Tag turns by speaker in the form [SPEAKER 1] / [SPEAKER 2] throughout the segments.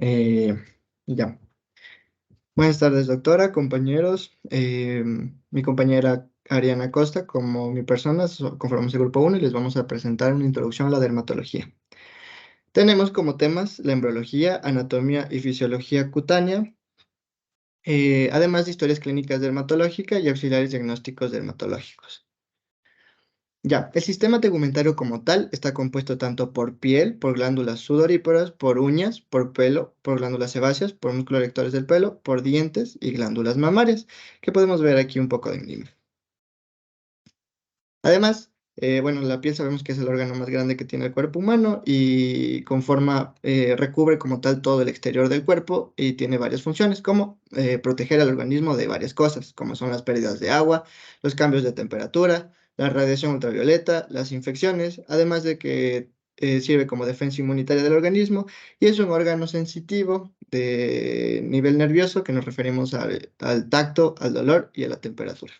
[SPEAKER 1] Eh, ya. Buenas tardes, doctora, compañeros. Mi compañera Ariana Costa, como mi persona, conformamos el grupo 1 y les vamos a presentar una introducción a la dermatología. Tenemos como temas la embriología, anatomía y fisiología cutánea, además de historias clínicas dermatológicas y auxiliares diagnósticos dermatológicos. Ya, el sistema tegumentario como tal está compuesto tanto por piel, por glándulas sudoríparas, por uñas, por pelo, por glándulas sebáceas, por músculos erectores del pelo, por dientes y glándulas mamarias, que podemos ver aquí un poco de imagen. Además, bueno, la piel sabemos que es el órgano más grande que tiene el cuerpo humano y recubre como tal todo el exterior del cuerpo y tiene varias funciones, como proteger al organismo de varias cosas, como son las pérdidas de agua, los cambios de temperatura, la radiación ultravioleta, las infecciones, además de que sirve como defensa inmunitaria del organismo y es un órgano sensitivo de nivel nervioso que nos referimos al tacto, al dolor y a la temperatura.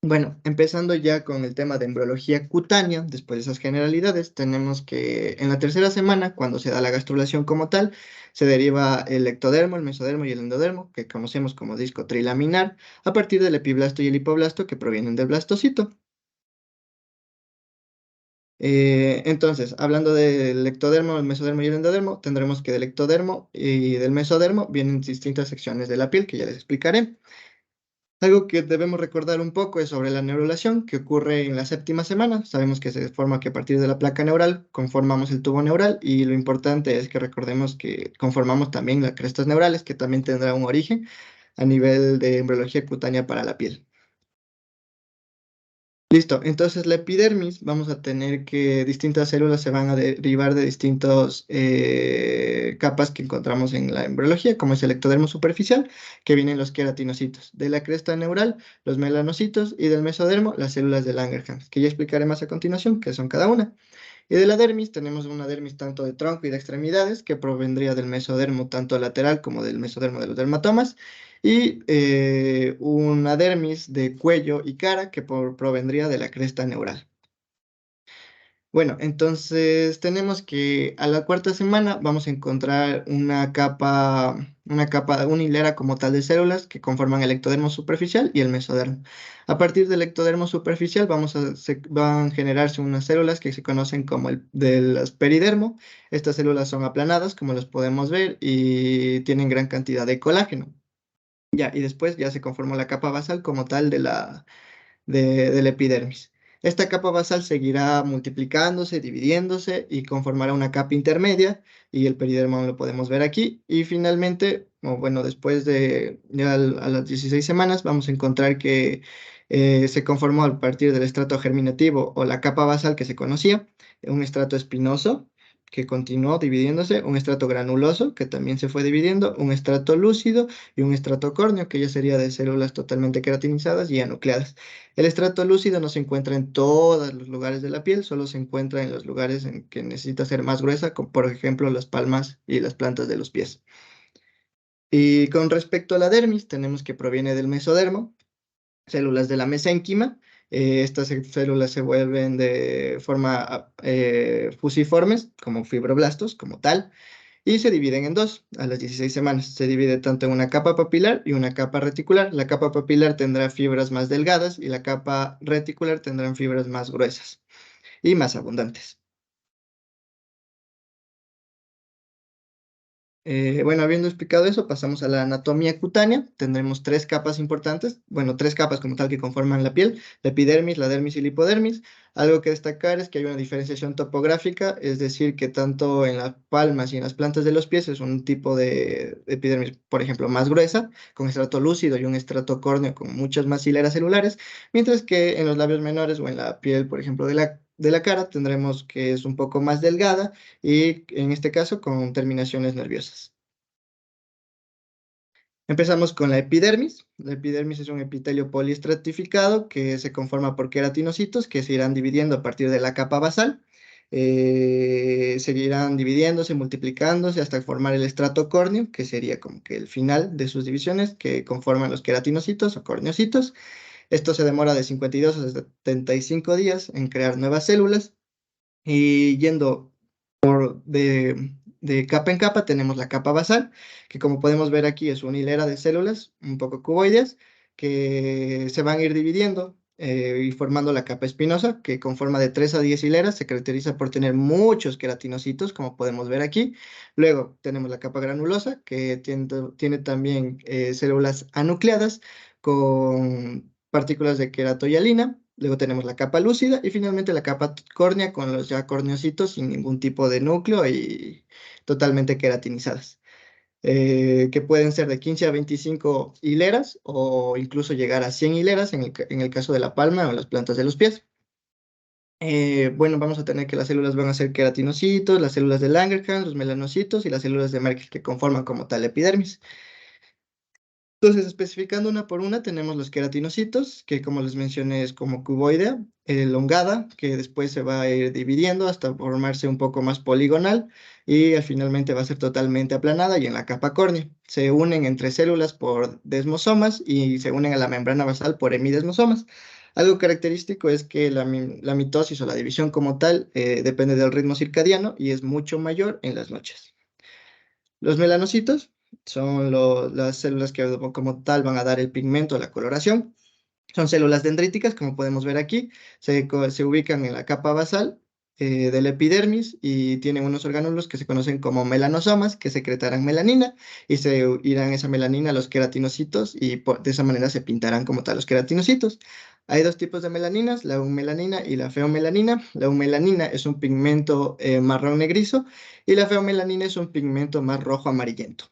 [SPEAKER 1] Bueno, empezando ya con el tema de embriología cutánea, después de esas generalidades, tenemos que en la tercera semana, cuando se da la gastrulación como tal, se deriva el ectodermo, el mesodermo y el endodermo, que conocemos como disco trilaminar, a partir del epiblasto y el hipoblasto que provienen del blastocito. Entonces, hablando del ectodermo, el mesodermo y el endodermo, tendremos que del ectodermo y del mesodermo vienen distintas secciones de la piel, que ya les explicaré. Algo que debemos recordar un poco es sobre la neurulación que ocurre en la séptima semana. Sabemos que se forma que a partir de la placa neural conformamos el tubo neural y lo importante es que recordemos que conformamos también las crestas neurales que también tendrá un origen a nivel de embriología cutánea para la piel. Listo, entonces la epidermis vamos a tener que distintas células se van a derivar de distintas capas que encontramos en la embriología, como es el ectodermo superficial, que vienen los queratinocitos, de la cresta neural, los melanocitos, y del mesodermo, las células de Langerhans, que ya explicaré más a continuación, qué son cada una. Y de la dermis tenemos una dermis tanto de tronco y de extremidades, que provendría del mesodermo tanto lateral como del mesodermo de los dermatomas, y una dermis de cuello y cara que provendría de la cresta neural. Bueno, entonces tenemos que a la cuarta semana vamos a encontrar una hilera como tal de células que conforman el ectodermo superficial y el mesodermo. A partir del ectodermo superficial van a generarse unas células que se conocen como el del peridermo. Estas células son aplanadas, como las podemos ver, y tienen gran cantidad de colágeno. Ya, y después ya se conformó la capa basal como tal del epidermis. Esta capa basal seguirá multiplicándose, dividiéndose y conformará una capa intermedia y el peridermo lo podemos ver aquí. Y finalmente, o bueno, después de ya a las 16 semanas vamos a encontrar que se conformó a partir del estrato germinativo o la capa basal que se conocía, un estrato espinoso que continuó dividiéndose, un estrato granuloso que también se fue dividiendo, un estrato lúcido y un estrato córneo que ya sería de células totalmente queratinizadas y anucleadas. El estrato lúcido no se encuentra en todos los lugares de la piel, solo se encuentra en los lugares en que necesita ser más gruesa, como por ejemplo las palmas y las plantas de los pies. Y con respecto a la dermis, tenemos que proviene del mesodermo, células de la mesénquima. Estas células se vuelven de forma fusiformes, como fibroblastos, como tal, y se dividen en dos a las 16 semanas. Se divide tanto en una capa papilar y una capa reticular. La capa papilar tendrá fibras más delgadas y la capa reticular tendrán fibras más gruesas y más abundantes. Bueno, habiendo explicado eso, pasamos a la anatomía cutánea. Tendremos tres capas importantes, bueno, tres capas como tal que conforman la piel, la epidermis, la dermis y la hipodermis. Algo que destacar es que hay una diferenciación topográfica, es decir, que tanto en las palmas y en las plantas de los pies es un tipo de epidermis, por ejemplo, más gruesa, con estrato lúcido y un estrato córneo con muchas más hileras celulares, mientras que en los labios menores o en la piel, por ejemplo, de la cara, tendremos que es un poco más delgada y en este caso con terminaciones nerviosas. Empezamos con la epidermis. La epidermis es un epitelio poliestratificado que se conforma por queratinocitos que se irán dividiendo a partir de la capa basal. Seguirán dividiéndose, multiplicándose hasta formar el estrato córneo, que sería como que el final de sus divisiones que conforman los queratinocitos o corneocitos. Esto se demora de 52 a 75 días en crear nuevas células y yendo de capa en capa tenemos la capa basal, que como podemos ver aquí es una hilera de células un poco cuboides que se van a ir dividiendo y formando la capa espinosa, que con forma de 3 a 10 hileras se caracteriza por tener muchos queratinocitos, como podemos ver aquí. Luego tenemos la capa granulosa, que tiene también células anucleadas con partículas de queratoyalina. Luego tenemos la capa lúcida y finalmente la capa córnea con los ya corneocitos sin ningún tipo de núcleo y totalmente queratinizadas, que pueden ser de 15 a 25 hileras o incluso llegar a 100 hileras en el caso de la palma o las plantas de los pies. Bueno, vamos a tener que las células van a ser queratinocitos, las células de Langerhans, los melanocitos y las células de Merkel que conforman como tal epidermis. Entonces, especificando una por una, tenemos los queratinocitos, que como les mencioné es como cuboidea, elongada, que después se va a ir dividiendo hasta formarse un poco más poligonal y finalmente va a ser totalmente aplanada y en la capa córnea. Se unen entre células por desmosomas y se unen a la membrana basal por hemidesmosomas. Algo característico es que la mitosis o la división como tal depende del ritmo circadiano y es mucho mayor en las noches. Los melanocitos son las células que como tal van a dar el pigmento, la coloración. Son células dendríticas, como podemos ver aquí. Se ubican en la capa basal del epidermis y tienen unos orgánulos que se conocen como melanosomas, que secretarán melanina y se irán esa melanina a los queratinocitos y de esa manera se pintarán como tal los queratinocitos. Hay dos tipos de melaninas, la eumelanina y la feomelanina. La eumelanina es un pigmento marrón negrizo y la feomelanina es un pigmento más rojo amarillento.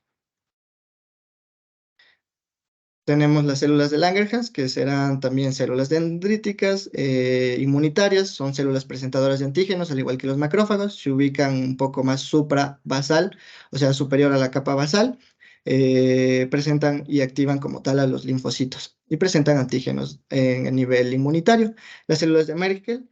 [SPEAKER 1] Tenemos las células de Langerhans, que serán también células dendríticas, inmunitarias, son células presentadoras de antígenos, al igual que los macrófagos, se ubican un poco más suprabasal, o sea, superior a la capa basal, presentan y activan como tal a los linfocitos y presentan antígenos en el nivel inmunitario. Las células de Merkel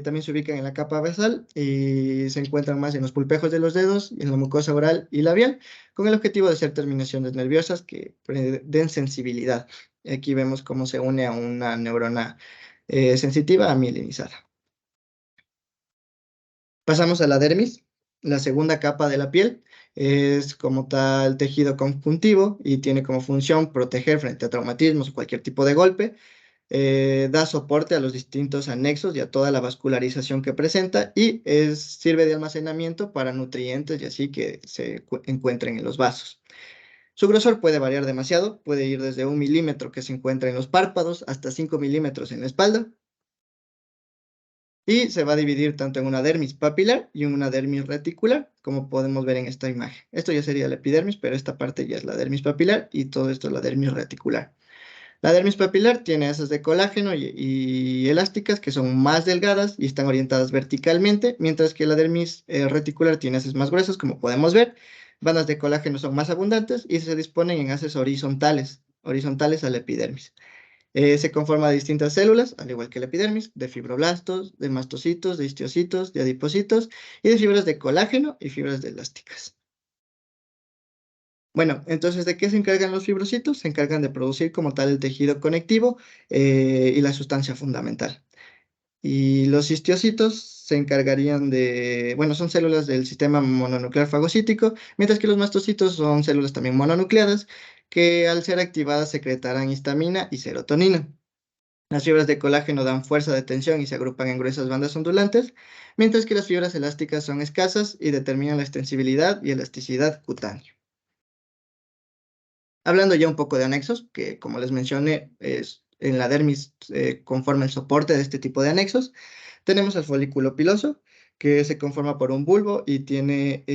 [SPEAKER 1] también se ubican en la capa basal y se encuentran más en los pulpejos de los dedos, en la mucosa oral y labial con el objetivo de ser terminaciones nerviosas que den sensibilidad. Aquí vemos cómo se une a una neurona sensitiva amielinizada. Pasamos a la dermis, la segunda capa de la piel. Es como tal tejido conjuntivo y tiene como función proteger frente a traumatismos o cualquier tipo de golpe. Da soporte a los distintos anexos y a toda la vascularización que presenta y sirve de almacenamiento para nutrientes y así que se encuentren en los vasos. Su grosor puede variar demasiado, puede ir desde 1 milímetro que se encuentra en los párpados hasta 5 milímetros en la espalda y se va a dividir tanto en una dermis papilar y en una dermis reticular, como podemos ver en esta imagen. Esto ya sería la epidermis, pero esta parte ya es la dermis papilar y todo esto es la dermis reticular. La dermis papilar tiene asas de colágeno y elásticas que son más delgadas y están orientadas verticalmente, mientras que la dermis reticular tiene asas más gruesas, como podemos ver. Bandas de colágeno son más abundantes y se disponen en haces horizontales a la epidermis. Se conforma de distintas células, al igual que la epidermis, de fibroblastos, de mastocitos, de histiocytos, de adipocitos y de fibras de colágeno y fibras de elásticas. Bueno, entonces, ¿de qué se encargan los fibrocitos? Se encargan de producir como tal el tejido conectivo y la sustancia fundamental. Y los histiocitos se encargarían de, bueno, son células del sistema mononuclear fagocítico, mientras que los mastocitos son células también mononucleadas que al ser activadas secretarán histamina y serotonina. Las fibras de colágeno dan fuerza de tensión y se agrupan en gruesas bandas ondulantes, mientras que las fibras elásticas son escasas y determinan la extensibilidad y elasticidad cutánea. Hablando ya un poco de anexos, que como les mencioné, es en la dermis conforma el soporte de este tipo de anexos. Tenemos el folículo piloso, que se conforma por un bulbo y tiene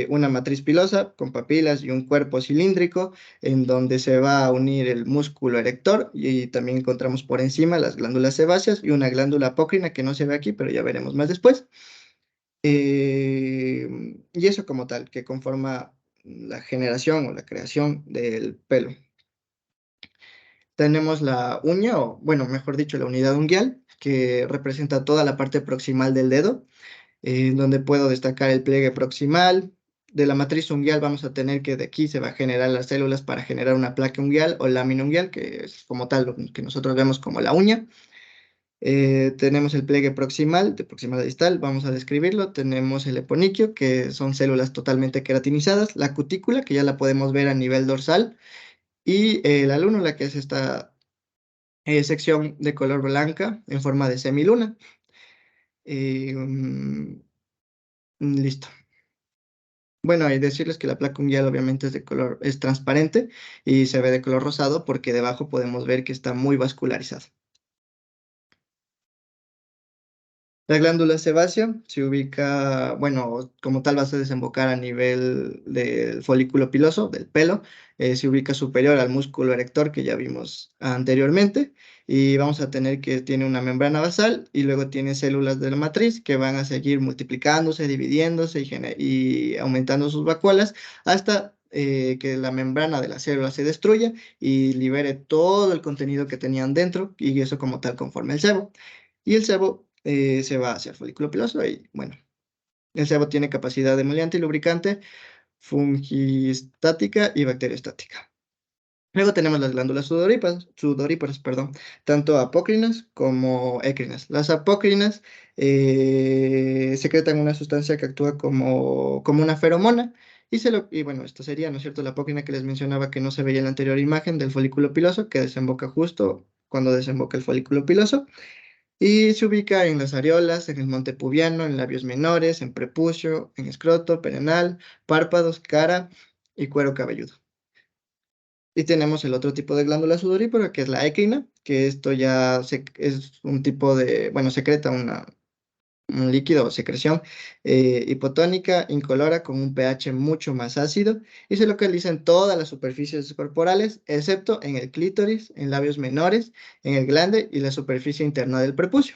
[SPEAKER 1] una matriz pilosa con papilas y un cuerpo cilíndrico en donde se va a unir el músculo erector y también encontramos por encima las glándulas sebáceas y una glándula apócrina que no se ve aquí, pero ya veremos más después. Y eso como tal, que conforma la generación o la creación del pelo. Tenemos la uña, o bueno, mejor dicho, la unidad unguial, que representa toda la parte proximal del dedo, donde puedo destacar el pliegue proximal. De la matriz unguial vamos a tener que de aquí se va a generar las células para generar una placa unguial o lámina unguial, que es como tal lo que nosotros vemos como la uña. Tenemos el pliegue proximal, de proximal a distal, vamos a describirlo. Tenemos el eponiquio, que son células totalmente queratinizadas. La cutícula, que ya la podemos ver a nivel dorsal. Y la lúnula, que es esta sección de color blanca en forma de semiluna. Listo. Bueno, y decirles que la placa unguial obviamente es de color, es transparente y se ve de color rosado porque debajo podemos ver que está muy vascularizado. La glándula sebácea se ubica, bueno, como tal va a desembocar a nivel del folículo piloso, del pelo, se ubica superior al músculo erector que ya vimos anteriormente, y vamos a tener que tiene una membrana basal y luego tiene células de la matriz que van a seguir multiplicándose, dividiéndose y aumentando sus vacuolas hasta que la membrana de la célula se destruya y libere todo el contenido que tenían dentro, y eso como tal conforma el sebo. Y el sebo se va hacia el folículo piloso y, bueno, el sebo tiene capacidad emoliente y lubricante, fungistática y bacteriostática. Luego tenemos las glándulas sudoríparas, perdón, tanto apócrinas como écrinas. Las apócrinas secretan una sustancia que actúa como una feromona y bueno, esto sería, ¿no es cierto?, la apócrina que les mencionaba que no se veía en la anterior imagen del folículo piloso, que desemboca justo cuando desemboca el folículo piloso. Y se ubica en las areolas, en el monte pubiano, en labios menores, en prepucio, en escroto, perenal, párpados, cara y cuero cabelludo. Y tenemos el otro tipo de glándula sudorípara, que es la écrina, que esto ya es un tipo de, bueno, secreta un líquido o secreción hipotónica, incolora, con un pH mucho más ácido, y se localiza en todas las superficies corporales, excepto en el clítoris, en labios menores, en el glande y la superficie interna del prepucio.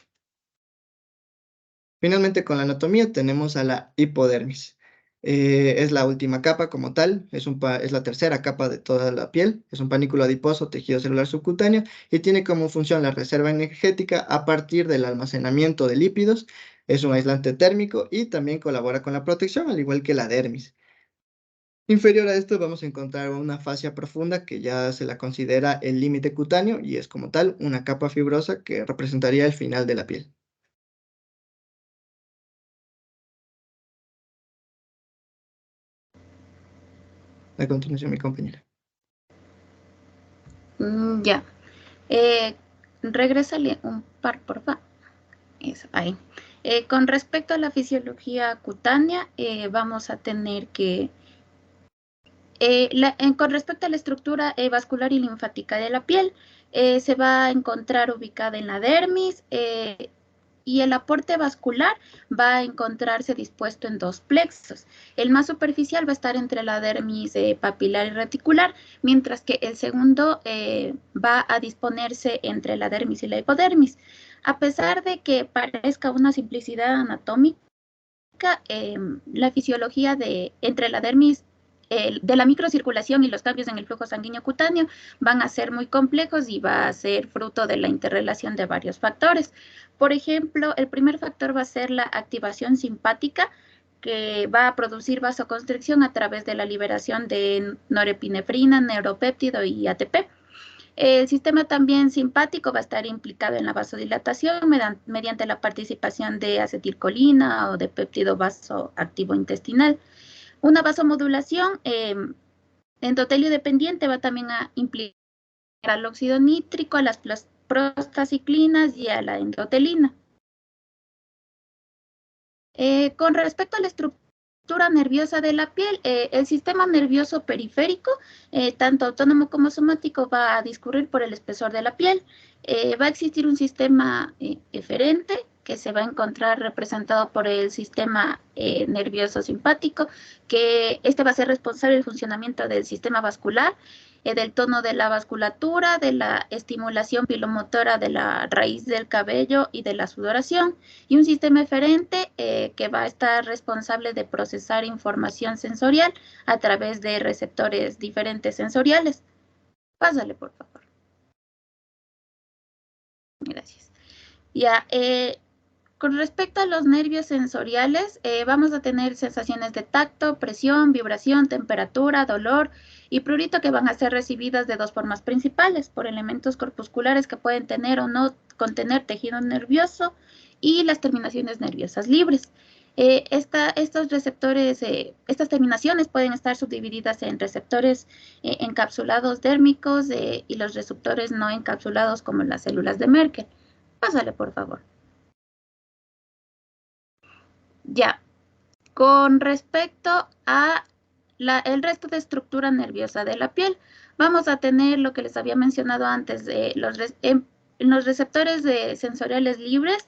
[SPEAKER 1] Finalmente, con la anatomía tenemos a la hipodermis. Es la última capa como tal, es la tercera capa de toda la piel, es un panículo adiposo, tejido celular subcutáneo, y tiene como función la reserva energética a partir del almacenamiento de lípidos. Es un aislante térmico y también colabora con la protección, al igual que la dermis. Inferior a esto vamos a encontrar una fascia profunda que ya se la considera el límite cutáneo y es como tal una capa fibrosa que representaría el final de la piel. A continuación, mi compañera.
[SPEAKER 2] Ya. Regrésale un par, por favor. Eso, ahí. Con respecto a la fisiología cutánea, vamos a tener que, con respecto a la estructura vascular y linfática de la piel, se va a encontrar ubicada en la dermis, y el aporte vascular va a encontrarse dispuesto en dos plexos. El más superficial va a estar entre la dermis papilar y reticular, mientras que el segundo va a disponerse entre la dermis y la hipodermis. A pesar de que parezca una simplicidad anatómica, la fisiología entre la dermis de la microcirculación y los cambios en el flujo sanguíneo cutáneo van a ser muy complejos y va a ser fruto de la interrelación de varios factores. Por ejemplo, el primer factor va a ser la activación simpática, que va a producir vasoconstricción a través de la liberación de norepinefrina, neuropéptido y ATP. El sistema también simpático va a estar implicado en la vasodilatación mediante la participación de acetilcolina o de péptido vasoactivo intestinal. Una vasomodulación endotelio dependiente va también a implicar al óxido nítrico, a las prostaciclinas y a la endotelina. Con respecto a la estructura nerviosa de la piel, el sistema nervioso periférico, tanto autónomo como somático, va a discurrir por el espesor de la piel. Va a existir un sistema eferente que se va a encontrar representado por el sistema nervioso simpático, que este va a ser responsable del funcionamiento del sistema vascular, del tono de la vasculatura, de la estimulación pilomotora de la raíz del cabello y de la sudoración, y un sistema eferente que va a estar responsable de procesar información sensorial a través de receptores diferentes sensoriales. Pásale, por favor. Gracias. Ya, Con respecto a los nervios sensoriales, vamos a tener sensaciones de tacto, presión, vibración, temperatura, dolor y prurito que van a ser recibidas de dos formas principales, por elementos corpusculares que pueden tener o no contener tejido nervioso y las terminaciones nerviosas libres. Estos receptores, estas terminaciones pueden estar subdivididas en receptores encapsulados dérmicos y los receptores no encapsulados como las células de Merkel. Pásale, por favor. Ya, con respecto a el resto de estructura nerviosa de la piel, vamos a tener lo que les había mencionado antes, en los receptores sensoriales libres,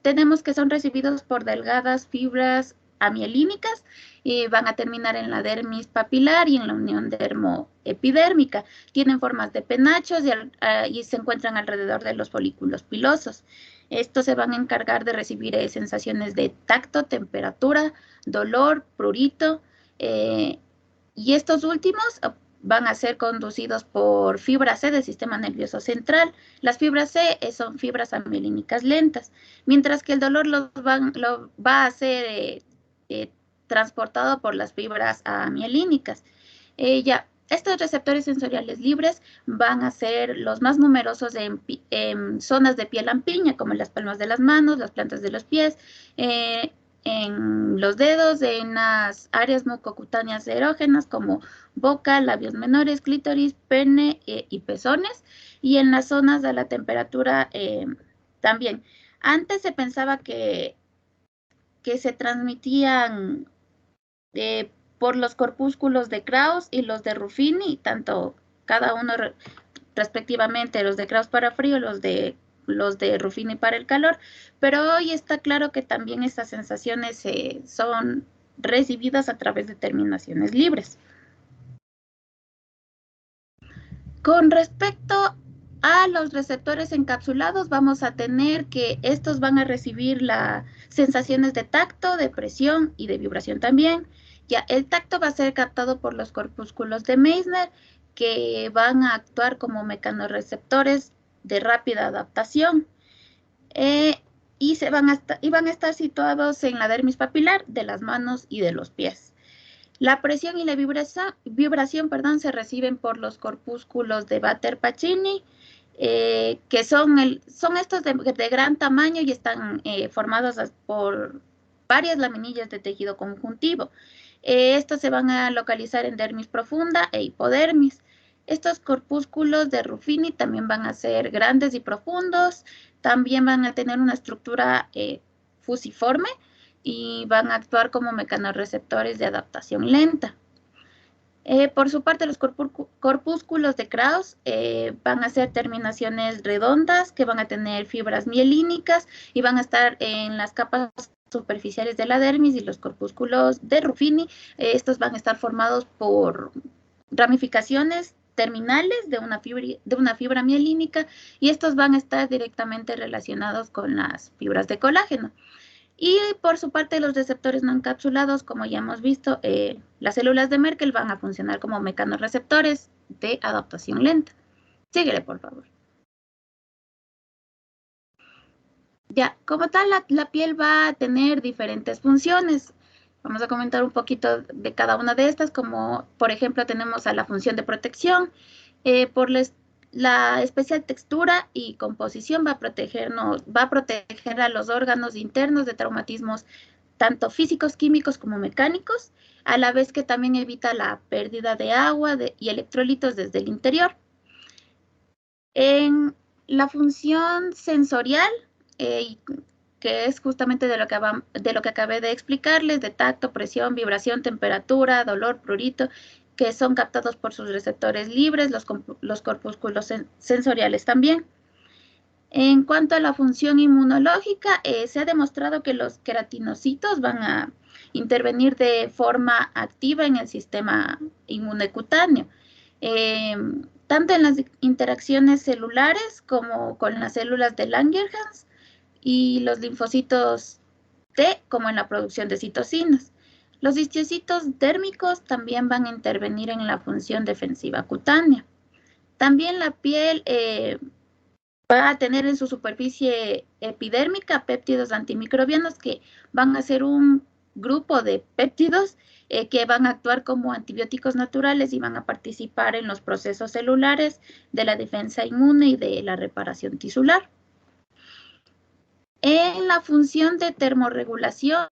[SPEAKER 2] tenemos que son recibidos por delgadas fibras amielínicas y van a terminar en la dermis papilar y en la unión dermoepidérmica. Tienen formas de penachos y se encuentran alrededor de los folículos pilosos. Estos se van a encargar de recibir sensaciones de tacto, temperatura, dolor, prurito, y estos últimos van a ser conducidos por fibra C del sistema nervioso central. Las fibras C son fibras amielínicas lentas, mientras que el dolor lo va a ser transportado por las fibras amielínicas. Estos receptores sensoriales libres van a ser los más numerosos en zonas de piel lampiña, como en las palmas de las manos, las plantas de los pies, en los dedos, en las áreas mucocutáneas erógenas como boca, labios menores, clítoris, pene y pezones, y en las zonas de la temperatura también. Antes se pensaba que se transmitían por los corpúsculos de Krauss y los de Ruffini, tanto cada uno respectivamente, los de Krauss para frío, los de Ruffini para el calor, pero hoy está claro que también estas sensaciones son recibidas a través de terminaciones libres. Con respecto a los receptores encapsulados, vamos a tener que estos van a recibir las sensaciones de tacto, de presión y de vibración también. Ya, el tacto va a ser captado por los corpúsculos de Meissner, que van a actuar como mecanorreceptores de rápida adaptación. Y van a estar situados en la dermis papilar de las manos y de los pies. La presión y la vibración, se reciben por los corpúsculos de Batter-Pacini, que son estos de gran tamaño y están formados por varias laminillas de tejido conjuntivo. Estos se van a localizar en dermis profunda e hipodermis. Estos corpúsculos de Ruffini también van a ser grandes y profundos, también van a tener una estructura fusiforme y van a actuar como mecanorreceptores de adaptación lenta. Por su parte, los corpúsculos de Krauss van a ser terminaciones redondas que van a tener fibras mielínicas y van a estar en las capas superficiales de la dermis, y los corpúsculos de Ruffini, estos van a estar formados por ramificaciones terminales de una fibra mielínica, y estos van a estar directamente relacionados con las fibras de colágeno. Y por su parte, los receptores no encapsulados, como ya hemos visto, las células de Merkel van a funcionar como mecanorreceptores de adaptación lenta. Síguele, por favor. Ya, como tal, la piel va a tener diferentes funciones. Vamos a comentar un poquito de cada una de estas, como por ejemplo tenemos a la función de protección. Por la especial textura y composición va a proteger a los órganos internos de traumatismos tanto físicos, químicos como mecánicos, a la vez que también evita la pérdida de agua y electrolitos desde el interior. En la función sensorial, que es justamente de lo que acabé de explicarles, de tacto, presión, vibración, temperatura, dolor, prurito, que son captados por sus receptores libres, los corpúsculos sensoriales también. En cuanto a la función inmunológica, se ha demostrado que los queratinocitos van a intervenir de forma activa en el sistema inmunocutáneo, tanto en las interacciones celulares como con las células de Langerhans y los linfocitos T, como en la producción de citocinas. Los histocitos dérmicos también van a intervenir en la función defensiva cutánea. También la piel va a tener en su superficie epidérmica péptidos antimicrobianos que van a ser un grupo de péptidos que van a actuar como antibióticos naturales y van a participar en los procesos celulares de la defensa inmune y de la reparación tisular. En la función de termorregulación,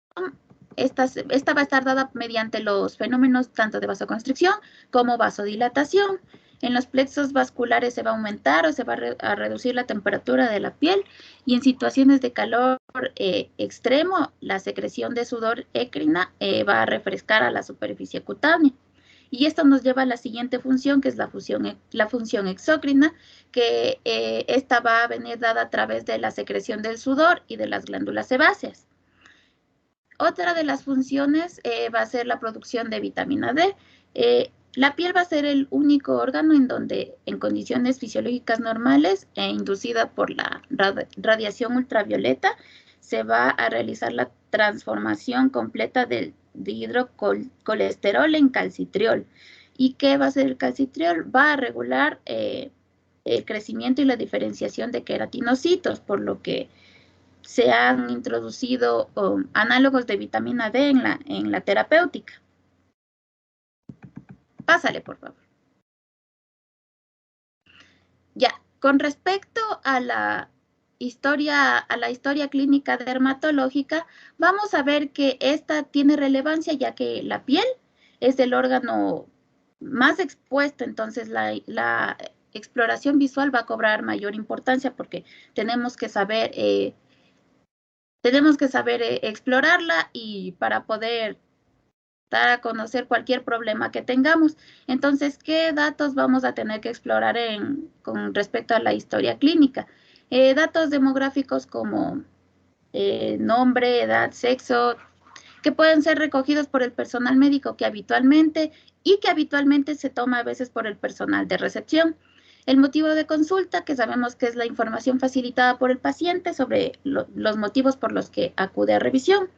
[SPEAKER 2] esta va a estar dada mediante los fenómenos tanto de vasoconstricción como vasodilatación. En los plexos vasculares se va a aumentar o se va a reducir la temperatura de la piel y en situaciones de calor extremo, la secreción de sudor écrina va a refrescar a la superficie cutánea. Y esto nos lleva a la siguiente función, que es la función exócrina, que esta va a venir dada a través de la secreción del sudor y de las glándulas sebáceas. Otra de las funciones va a ser la producción de vitamina D. La piel va a ser el único órgano en donde, en condiciones fisiológicas normales e inducida por la radiación ultravioleta, se va a realizar la transformación completa del dihidrocolesterol en calcitriol. ¿Y qué va a hacer el calcitriol? Va a regular el crecimiento y la diferenciación de queratinocitos, por lo que se han introducido análogos de vitamina D en la terapéutica. Pásale, por favor. Ya, con respecto a la historia clínica dermatológica, vamos a ver que esta tiene relevancia ya que la piel es el órgano más expuesto, entonces la exploración visual va a cobrar mayor importancia porque tenemos que saber explorarla y para poder dar a conocer cualquier problema que tengamos. Entonces, ¿qué datos vamos a tener que explorar con respecto a la historia clínica? Datos demográficos como nombre, edad, sexo, que pueden ser recogidos por el personal médico que habitualmente se toma a veces por el personal de recepción. El motivo de consulta, que sabemos que es la información facilitada por el paciente sobre los motivos por los que acude a revisión.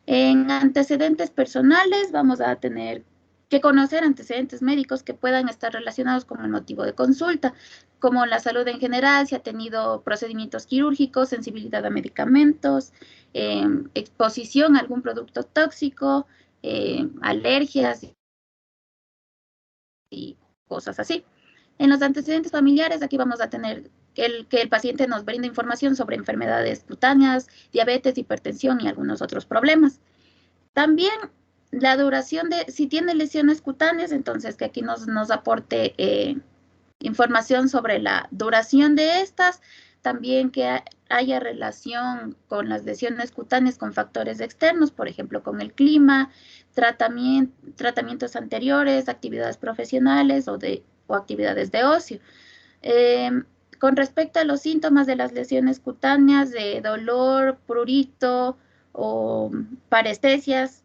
[SPEAKER 2] En antecedentes personales vamos a tener que conocer antecedentes médicos que puedan estar relacionados con el motivo de consulta, como la salud en general, si ha tenido procedimientos quirúrgicos, sensibilidad a medicamentos, exposición a algún producto tóxico, alergias y cosas así. En los antecedentes familiares, aquí vamos a tener que el paciente nos brinda información sobre enfermedades cutáneas, diabetes, hipertensión y algunos otros problemas. También la duración de, si tiene lesiones cutáneas, entonces que aquí nos aporte información sobre la duración de estas, también que haya relación con las lesiones cutáneas con factores externos, por ejemplo, con el clima, tratamientos anteriores, actividades profesionales o actividades de ocio. Con respecto a los síntomas de las lesiones cutáneas, de dolor, prurito o parestesias,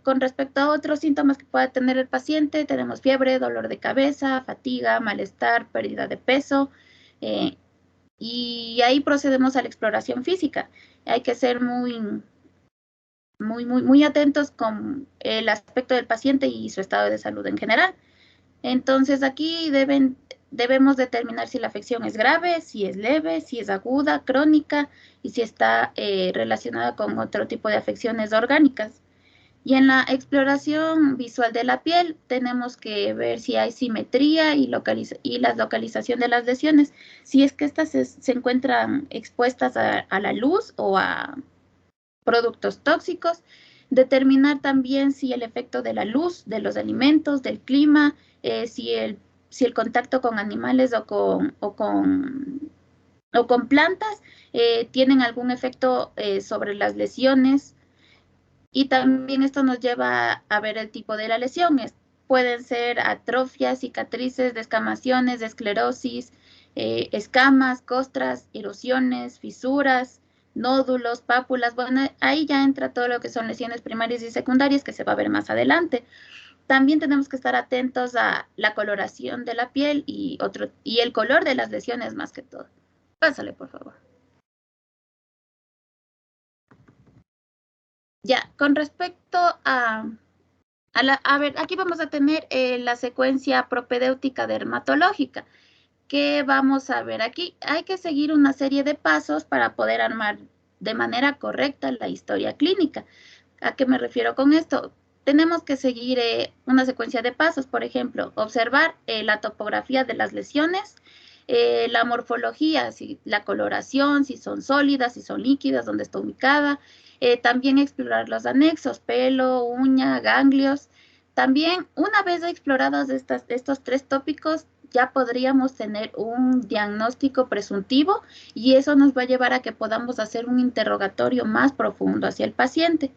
[SPEAKER 2] con respecto a otros síntomas que pueda tener el paciente, tenemos fiebre, dolor de cabeza, fatiga, malestar, pérdida de peso, y ahí procedemos a la exploración física. Hay que ser muy atentos con el aspecto del paciente y su estado de salud en general. Entonces aquí debemos determinar si la afección es grave, si es leve, si es aguda, crónica y si está relacionada con otro tipo de afecciones orgánicas. Y en la exploración visual de la piel tenemos que ver si hay simetría y la localización de las lesiones, si es que estas se encuentran expuestas a la luz o a productos tóxicos. Determinar también si el efecto de la luz, de los alimentos, del clima, si el contacto con animales o con plantas tienen algún efecto sobre las lesiones. Y también esto nos lleva a ver el tipo de la lesión. Pueden ser atrofias, cicatrices, descamaciones, esclerosis, escamas, costras, erosiones, fisuras, nódulos, pápulas. Bueno, ahí ya entra todo lo que son lesiones primarias y secundarias que se va a ver más adelante. También tenemos que estar atentos a la coloración de la piel y el color de las lesiones más que todo. Pásale, por favor. Ya, con respecto a ver, aquí vamos a tener la secuencia propedéutica dermatológica, ¿qué vamos a ver aquí? Hay que seguir una serie de pasos para poder armar de manera correcta la historia clínica. ¿A qué me refiero con esto? Tenemos que seguir una secuencia de pasos, por ejemplo, observar la topografía de las lesiones, la morfología, la coloración, si son sólidas, si son líquidas, dónde está ubicada. También explorar los anexos, pelo, uña, ganglios. También, una vez explorados estos 3 tópicos, ya podríamos tener un diagnóstico presuntivo y eso nos va a llevar a que podamos hacer un interrogatorio más profundo hacia el paciente.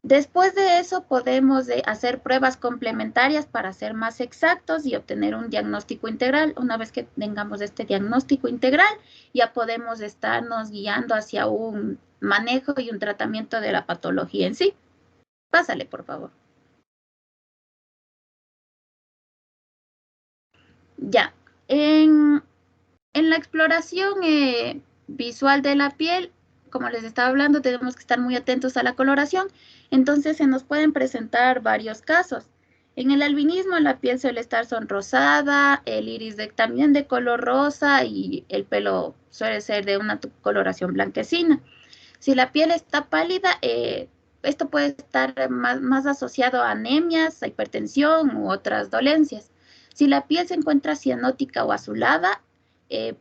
[SPEAKER 2] Después de eso podemos hacer pruebas complementarias para ser más exactos y obtener un diagnóstico integral. Una vez que tengamos este diagnóstico integral, ya podemos estarnos guiando hacia un manejo y un tratamiento de la patología en sí. Pásale, por favor. Ya, en la exploración visual de la piel, como les estaba hablando, tenemos que estar muy atentos a la coloración. Entonces se nos pueden presentar varios casos. En el albinismo la piel suele estar sonrosada, el iris también de color rosa y el pelo suele ser de una coloración blanquecina. Si la piel está pálida, esto puede estar más asociado a anemias, a hipertensión u otras dolencias. Si la piel se encuentra cianótica o azulada,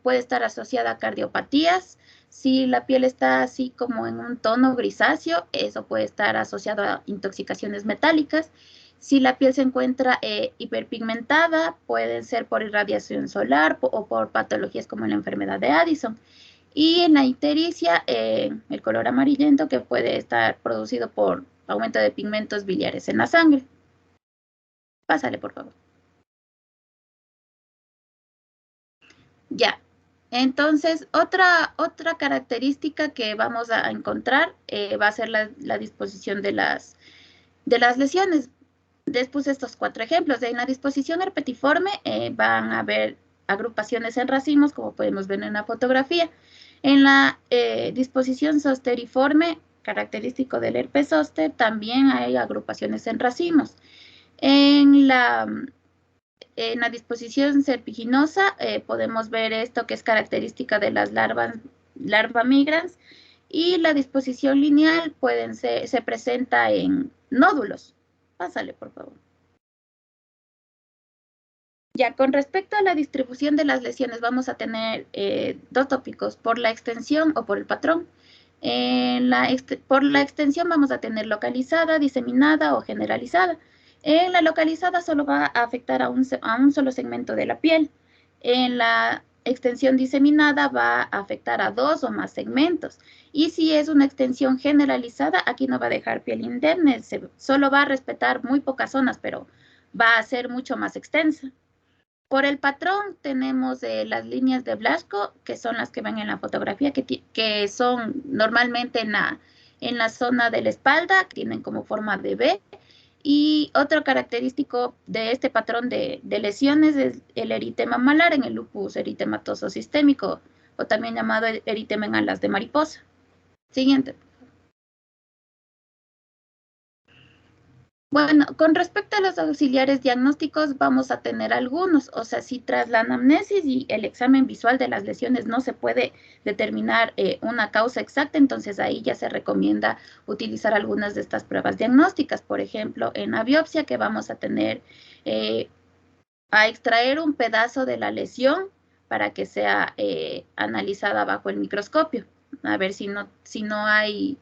[SPEAKER 2] puede estar asociada a cardiopatías. Si la piel está así como en un tono grisáceo, eso puede estar asociado a intoxicaciones metálicas. Si la piel se encuentra hiperpigmentada, puede ser por irradiación solar o por patologías como la enfermedad de Addison. Y en la ictericia, el color amarillento que puede estar producido por aumento de pigmentos biliares en la sangre. Pásale, por favor. Ya. Entonces, otra característica que vamos a encontrar va a ser la disposición de las lesiones. Después de estos 4 ejemplos, en la disposición herpetiforme van a haber agrupaciones en racimos, como podemos ver en la fotografía. En la disposición zosteriforme, característico del herpes zóster, también hay agrupaciones en racimos. En la disposición serpiginosa podemos ver esto que es característica de las larva migrans, y la disposición lineal se presenta en nódulos. Pásale, por favor. Ya, con respecto a la distribución de las lesiones, vamos a tener 2 tópicos, por la extensión o por el patrón. Por la extensión vamos a tener localizada, diseminada o generalizada. En la localizada solo va a afectar a un solo segmento de la piel. En la extensión diseminada va a afectar a 2 o más segmentos. Y si es una extensión generalizada, aquí no va a dejar piel indemne, solo va a respetar muy pocas zonas, pero va a ser mucho más extensa. Por el patrón tenemos las líneas de Blasco, que son las que ven en la fotografía, que son normalmente en la zona de la espalda, que tienen como forma de V. Y otro característico de este patrón de lesiones es el eritema malar en el lupus eritematoso sistémico, o también llamado eritema en alas de mariposa. Siguiente. Bueno, con respecto a los auxiliares diagnósticos, vamos a tener algunos. O sea, si tras la anamnesis y el examen visual de las lesiones no se puede determinar una causa exacta, entonces ahí ya se recomienda utilizar algunas de estas pruebas diagnósticas. Por ejemplo, en la biopsia, que vamos a tener a extraer un pedazo de la lesión para que sea analizada bajo el microscopio, a ver si no hay...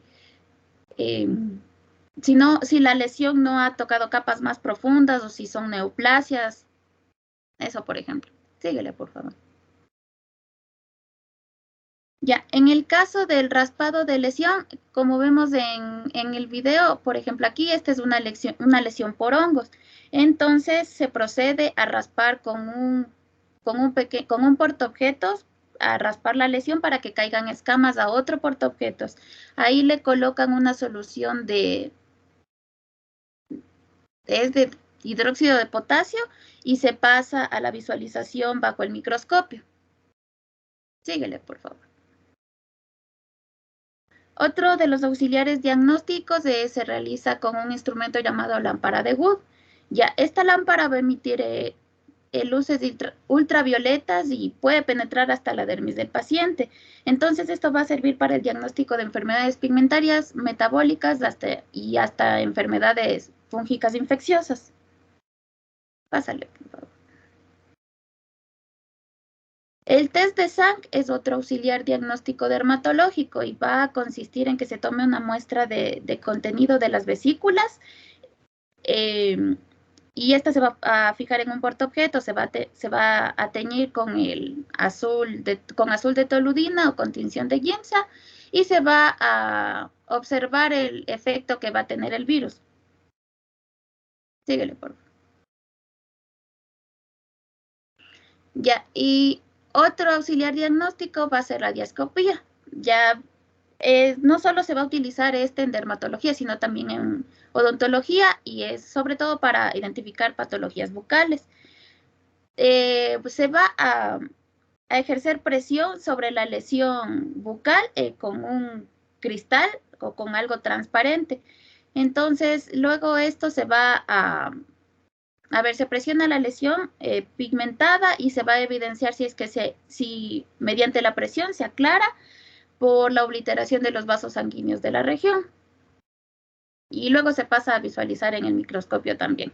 [SPEAKER 2] si la lesión no ha tocado capas más profundas o si son neoplasias. Eso, por ejemplo. Síguele, por favor. Ya, en el caso del raspado de lesión, como vemos en el video, por ejemplo, aquí esta es una lesión por hongos. Entonces, se procede a raspar con un portaobjetos, a raspar la lesión para que caigan escamas a otro portaobjetos. Ahí le colocan una solución es de hidróxido de potasio y se pasa a la visualización bajo el microscopio. Síguele, por favor. Otro de los auxiliares diagnósticos se realiza con un instrumento llamado lámpara de Wood. Ya, esta lámpara va a emitir luces ultravioletas y puede penetrar hasta la dermis del paciente. Entonces, esto va a servir para el diagnóstico de enfermedades pigmentarias, metabólicas y hasta enfermedades fúngicas infecciosas. Pásale, por favor. El test de Sang es otro auxiliar diagnóstico dermatológico y va a consistir en que se tome una muestra de contenido de las vesículas y esta se va a fijar en un portaobjeto, se va a teñir con azul de toludina o con tinción de Giemsa y se va a observar el efecto que va a tener el virus. Síguele, por favor. Ya, y otro auxiliar diagnóstico va a ser la radioscopía. Ya no solo se va a utilizar en dermatología, sino también en odontología y es sobre todo para identificar patologías bucales. Pues se va a ejercer presión sobre la lesión bucal con un cristal o con algo transparente. Entonces, luego esto se va a ver, se presiona la lesión pigmentada y se va a evidenciar si mediante la presión se aclara por la obliteración de los vasos sanguíneos de la región. Y luego se pasa a visualizar en el microscopio también.